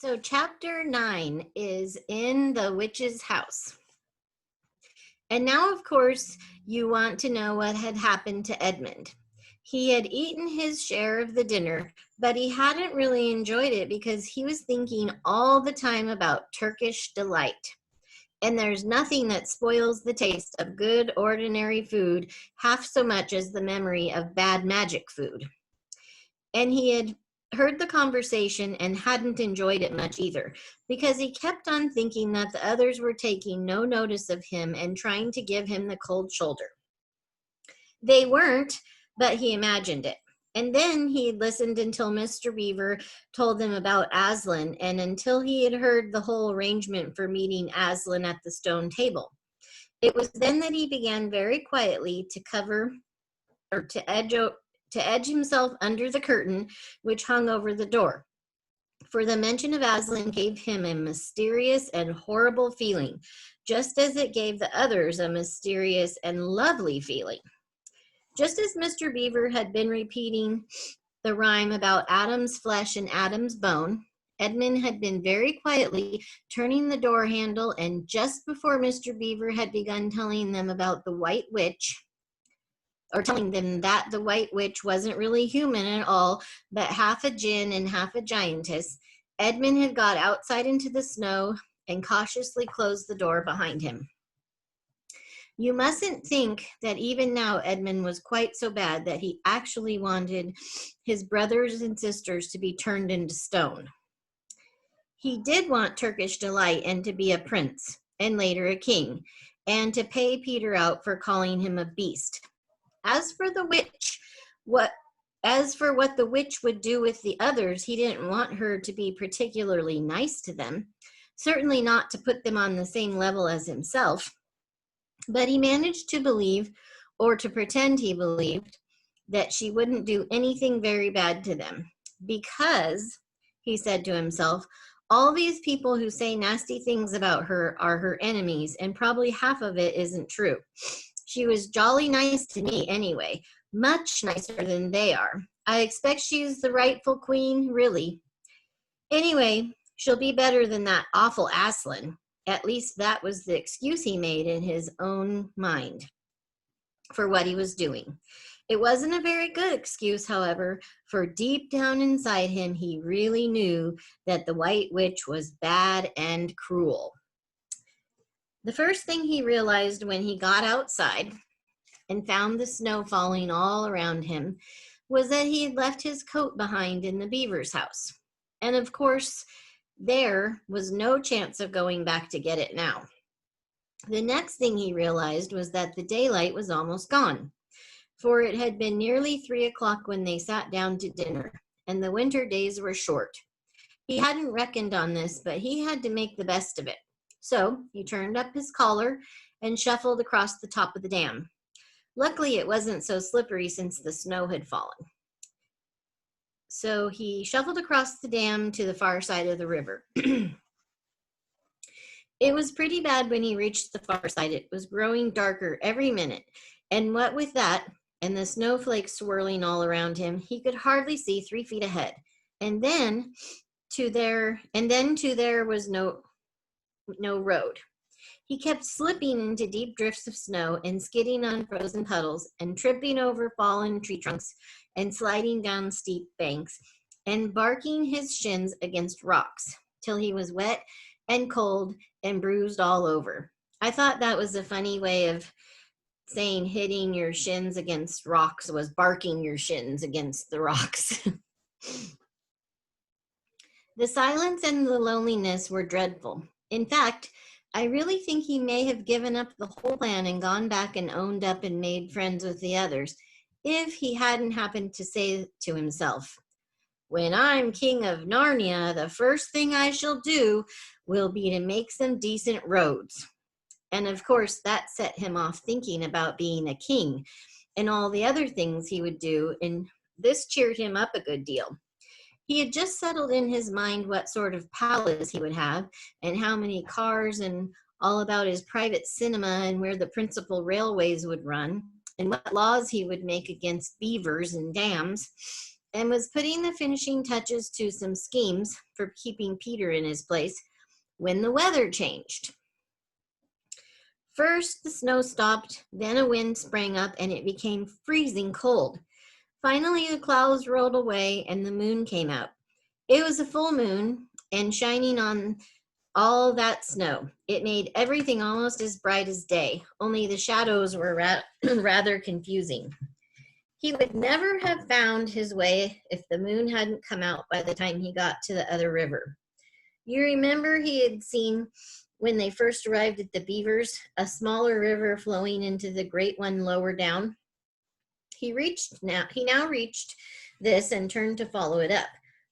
So, chapter 9 is in the witch's house. And now, of course, you want to know what had happened to Edmund. He had eaten his share of the dinner, but he hadn't really enjoyed it because he was thinking all the time about Turkish delight. And there's nothing that spoils the taste of good, ordinary food half so much as the memory of bad magic food. And he had heard the conversation and hadn't enjoyed it much either, because he kept on thinking that the others were taking no notice of him and trying to give him the cold shoulder. They weren't, but he imagined it. And then he listened until Mr. Beaver told them about Aslan, and until he had heard the whole arrangement for meeting Aslan at the stone table. It was then that he began very quietly to cover or to edge himself under the curtain which hung over the door. For the mention of Aslan gave him a mysterious and horrible feeling, just as it gave the others a mysterious and lovely feeling. Just as Mr. Beaver had been repeating the rhyme about Adam's flesh and Adam's bone, Edmund had been very quietly turning the door handle, and just before Mr. Beaver had begun telling them about the White Witch, or telling them that the White Witch wasn't really human at all, but half a djinn and half a giantess, Edmund had got outside into the snow and cautiously closed the door behind him. You mustn't think that even now Edmund was quite so bad that he actually wanted his brothers and sisters to be turned into stone. He did want Turkish delight and to be a prince, and later a king, and to pay Peter out for calling him a beast. As for what the witch would do with the others, he didn't want her to be particularly nice to them, certainly not to put them on the same level as himself. But he managed to believe, or to pretend he believed, that she wouldn't do anything very bad to them. Because, he said to himself, all these people who say nasty things about her are her enemies, and probably half of it isn't true. She was jolly nice to me anyway, much nicer than they are. I expect she's the rightful queen, really. Anyway, she'll be better than that awful Aslan. At least that was the excuse he made in his own mind for what he was doing. It wasn't a very good excuse, however, for deep down inside him, he really knew that the White Witch was bad and cruel. The first thing he realized when he got outside and found the snow falling all around him was that he had left his coat behind in the beaver's house. And of course, there was no chance of going back to get it now. The next thing he realized was that the daylight was almost gone, for it had been nearly 3 o'clock when they sat down to dinner, and the winter days were short. He hadn't reckoned on this, but he had to make the best of it. So he turned up his collar and shuffled across the top of the dam. Luckily, it wasn't so slippery since the snow had fallen. So he shuffled across the dam to the far side of the river. It was pretty bad when he reached the far side. It was growing darker every minute, and what with that and the snowflakes swirling all around him, he could hardly see 3 feet ahead. And then to there was no road. He kept slipping into deep drifts of snow and skidding on frozen puddles and tripping over fallen tree trunks and sliding down steep banks and barking his shins against rocks till he was wet and cold and bruised all over. I thought that was a funny way of saying hitting your shins against rocks was barking your shins against the rocks. The silence and the loneliness were dreadful. In fact, I really think he may have given up the whole plan and gone back and owned up and made friends with the others, if he hadn't happened to say to himself, when I'm king of Narnia, the first thing I shall do will be to make some decent roads. And of course, that set him off thinking about being a king and all the other things he would do, and this cheered him up a good deal. He had just settled in his mind what sort of palace he would have and how many cars and all about his private cinema and where the principal railways would run and what laws he would make against beavers and dams. and was putting the finishing touches to some schemes for keeping Peter in his place when the weather changed. First, the snow stopped, then a wind sprang up, and it became freezing cold. Finally, the clouds rolled away, and the moon came out. It was a full moon, and shining on all that snow. It made everything almost as bright as day, only the shadows were rather confusing. He would never have found his way if the moon hadn't come out by the time he got to the other river. You remember he had seen, when they first arrived at the Beavers, a smaller river flowing into the great one lower down? He now reached this and turned to follow it up.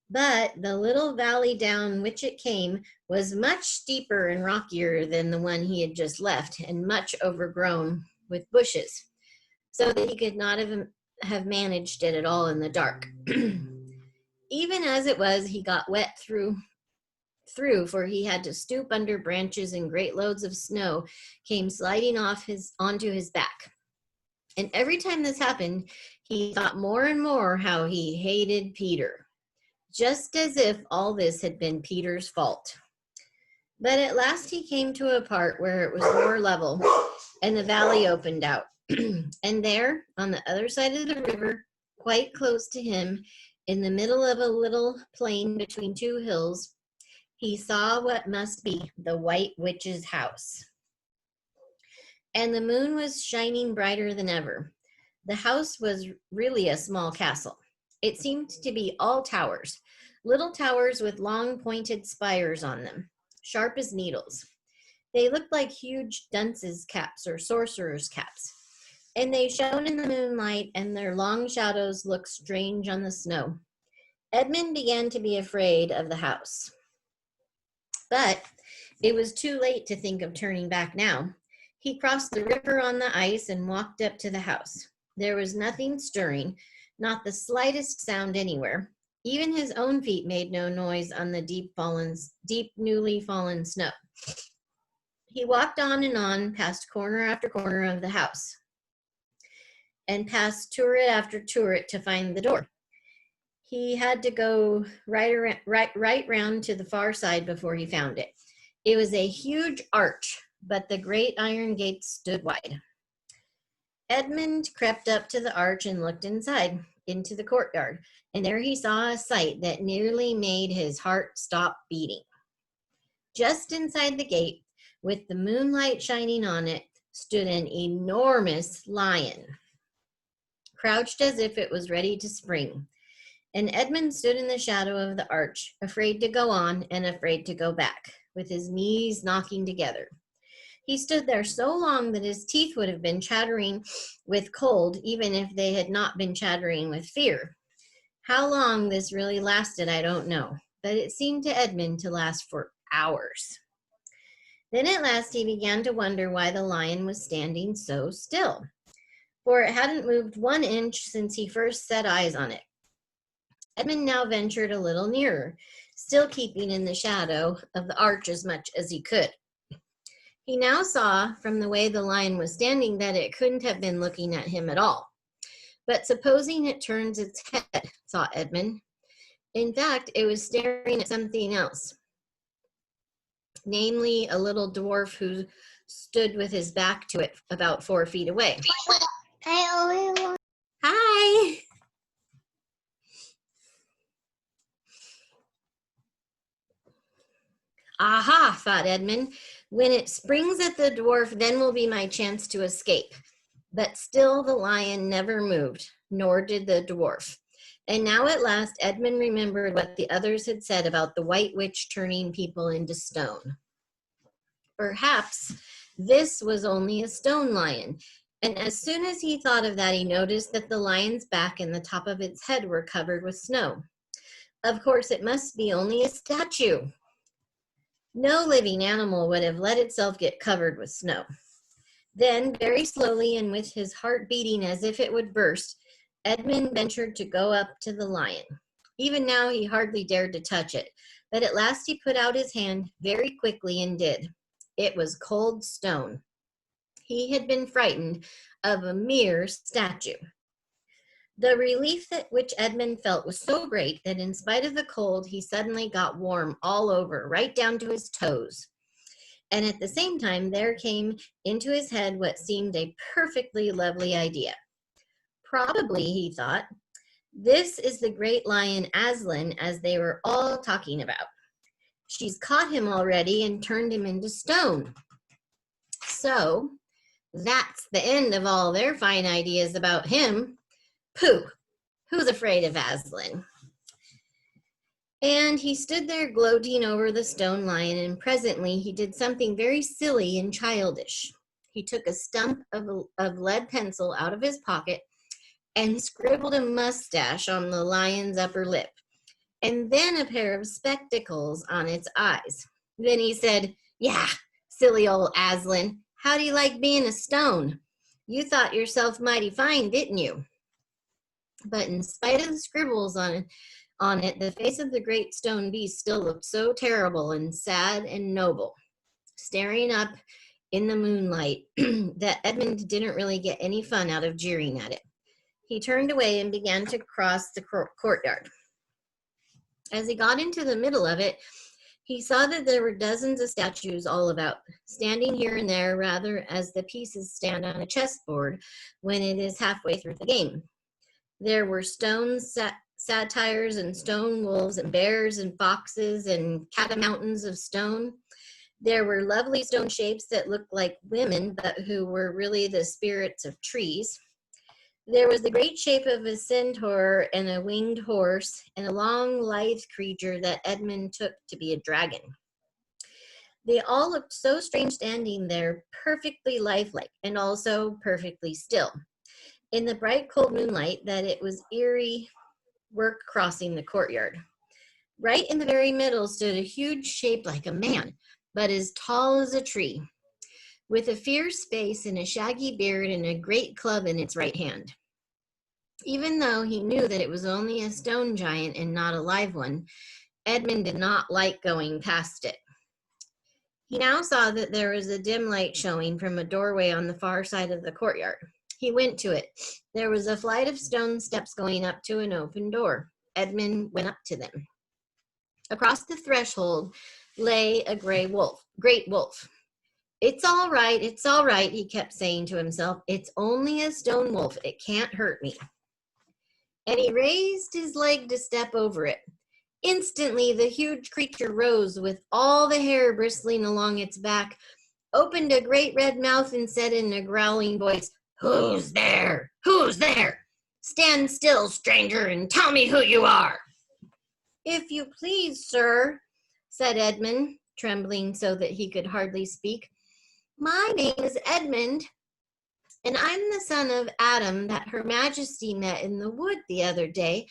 But the little valley down which it came was much steeper and rockier than the one he had just left, and much overgrown with bushes, so that he could not have managed it at all in the dark. Even as it was, he got wet through, for he had to stoop under branches, and great loads of snow came sliding onto his back. And every time this happened, he thought more and more how he hated Peter, just as if all this had been Peter's fault. But at last he came to a part where it was more level, and the valley opened out. And there, on the other side of the river, quite close to him, in the middle of a little plain between two hills, he saw what must be the White Witch's house. And the moon was shining brighter than ever. The house was really a small castle. It seemed to be all towers, little towers with long pointed spires on them, sharp as needles. They looked like huge dunces' caps or sorcerers' caps, and they shone in the moonlight, and their long shadows looked strange on the snow. Edmund began to be afraid of the house. But it was too late to think of turning back now. He crossed the river on the ice and walked up to the house. There was nothing stirring, not the slightest sound anywhere. Even his own feet made no noise on the deep, newly fallen snow. He walked on, past corner after corner of the house, and past turret after turret to find the door. He had to go right round to the far side before he found it. It was a huge arch, but the great iron gates stood wide. Edmund crept up to the arch and looked inside, into the courtyard, and there he saw a sight that nearly made his heart stop beating. Just inside the gate, with the moonlight shining on it, stood an enormous lion, crouched as if it was ready to spring. And Edmund stood in the shadow of the arch, afraid to go on and afraid to go back, with his knees knocking together. He stood there so long that his teeth would have been chattering with cold, even if they had not been chattering with fear. How long this really lasted, I don't know, but it seemed to Edmund to last for hours. Then at last he began to wonder why the lion was standing so still, for it hadn't moved 1 inch since he first set eyes on it. Edmund now ventured a little nearer, still keeping in the shadow of the arch as much as he could. He now saw, from the way the lion was standing, that it couldn't have been looking at him at all. But supposing it turns its head, thought Edmund. In fact, it was staring at something else, namely a little dwarf who stood with his back to it about 4 feet away. Hi! Aha, thought Edmund. When it springs at the dwarf, then will be my chance to escape. But still the lion never moved, nor did the dwarf. And now at last Edmund remembered what the others had said about the White Witch turning people into stone. Perhaps this was only a stone lion. And as soon as he thought of that, he noticed that the lion's back and the top of its head were covered with snow. Of course, it must be only a statue. No living animal would have let itself get covered with snow. Then, very slowly and with his heart beating as if it would burst, Edmund ventured to go up to the lion. Even now he hardly dared to touch it, but at last he put out his hand very quickly and did. It was cold stone. He had been frightened of a mere statue. The relief that which Edmund felt was so great that in spite of the cold, he suddenly got warm all over, right down to his toes. And at the same time, there came into his head what seemed a perfectly lovely idea. Probably, he thought, this is the great lion Aslan, as they were all talking about. She's caught him already and turned him into stone. So that's the end of all their fine ideas about him. Pooh, who's afraid of Aslan? And he stood there gloating over the stone lion, and presently he did something very silly and childish. He took a stump of lead pencil out of his pocket and scribbled a mustache on the lion's upper lip, and then a pair of spectacles on its eyes. Then he said, "Yeah, silly old Aslan, how do you like being a stone? You thought yourself mighty fine, didn't you?" But in spite of the scribbles on it, the face of the great stone beast still looked so terrible and sad and noble, staring up in the moonlight, that Edmund didn't really get any fun out of jeering at it. He turned away and began to cross the courtyard. As he got into the middle of it, he saw that there were dozens of statues all about, standing here and there, rather as the pieces stand on a chessboard when it is halfway through the game. There were stone satyrs and stone wolves and bears and foxes and catamountains of stone. There were lovely stone shapes that looked like women, but who were really the spirits of trees. There was the great shape of a centaur and a winged horse and a long, lithe creature that Edmund took to be a dragon. They all looked so strange standing there, perfectly lifelike and also perfectly still, in the bright, cold moonlight, that it was eerie work crossing the courtyard. Right in the very middle stood a huge shape like a man, but as tall as a tree, with a fierce face and a shaggy beard and a great club in its right hand. Even though he knew that it was only a stone giant and not a live one, Edmund did not like going past it. He now saw that there was a dim light showing from a doorway on the far side of the courtyard. He went to it. There was a flight of stone steps going up to an open door. Edmund went up to them. Across the threshold lay a great wolf. It's all right, he kept saying to himself. It's only a stone wolf. It can't hurt me. And he raised his leg to step over it. Instantly, the huge creature rose with all the hair bristling along its back, opened a great red mouth, and said in a growling voice, "Who's there? Who's there? Stand still, stranger, and tell me who you are." "If you please, sir," said Edmund, trembling so that he could hardly speak. "My name is Edmund, and I'm the son of Adam that Her Majesty met in the wood the other day,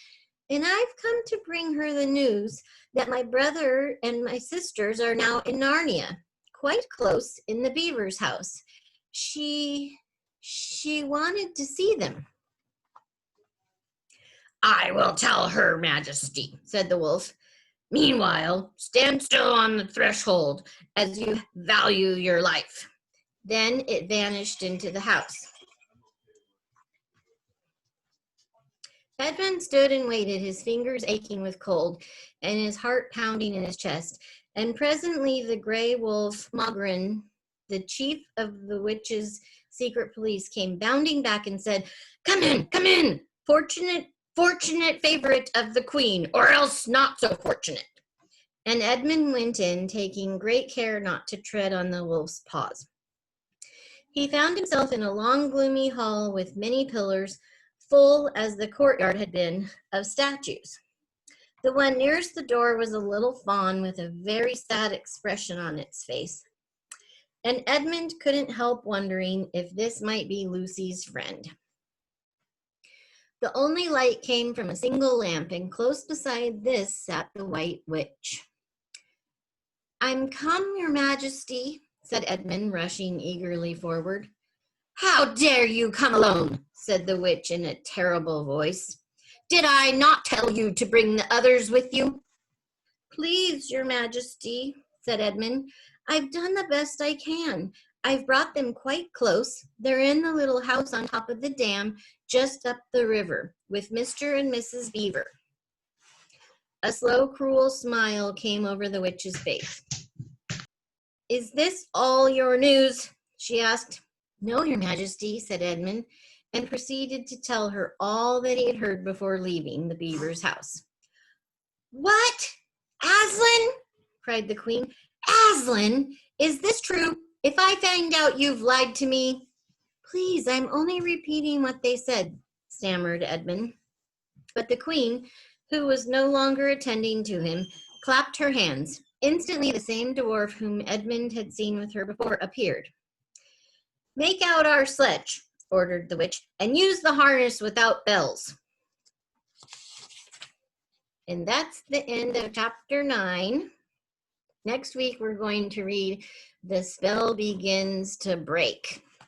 and I've come to bring her the news that my brother and my sisters are now in Narnia, quite close in the beaver's house. She wanted to see them." "I will tell Her Majesty," said the wolf. "Meanwhile, stand still on the threshold as you value your life." Then it vanished into the house. Edmund stood and waited, his fingers aching with cold and his heart pounding in his chest. And presently the gray wolf, Mogren, the chief of the witches' secret police, came bounding back and said, come in, fortunate favorite of the queen, or else not so fortunate." And Edmund went in, taking great care not to tread on the wolf's paws. He found himself in a long, gloomy hall with many pillars, full, as the courtyard had been, of statues. The one nearest the door was a little fawn with a very sad expression on its face. And Edmund couldn't help wondering if this might be Lucy's friend. The only light came from a single lamp, and close beside this sat the White Witch. "I'm come, Your Majesty," said Edmund, rushing eagerly forward. "How dare you come alone?" said the witch in a terrible voice. "Did I not tell you to bring the others with you?" "Please, Your Majesty," said Edmund, "I've done the best I can. I've brought them quite close. They're in the little house on top of the dam, just up the river with Mr. and Mrs. Beaver. A slow, cruel smile came over the witch's face. Is this all your news? She asked. No, Your Majesty, said Edmund, and proceeded to tell her all that he had heard before leaving the beaver's house. What? Aslan? Cried the queen. Aslan, is this true? If I find out you've lied to me? Please, I'm only repeating what they said, stammered Edmund. But the queen, who was no longer attending to him, clapped her hands. Instantly, the same dwarf whom Edmund had seen with her before appeared. Make out our sledge, ordered the witch, and use the harness without bells. And that's the end of chapter 9. Next week, we're going to read The Spell Begins to Break.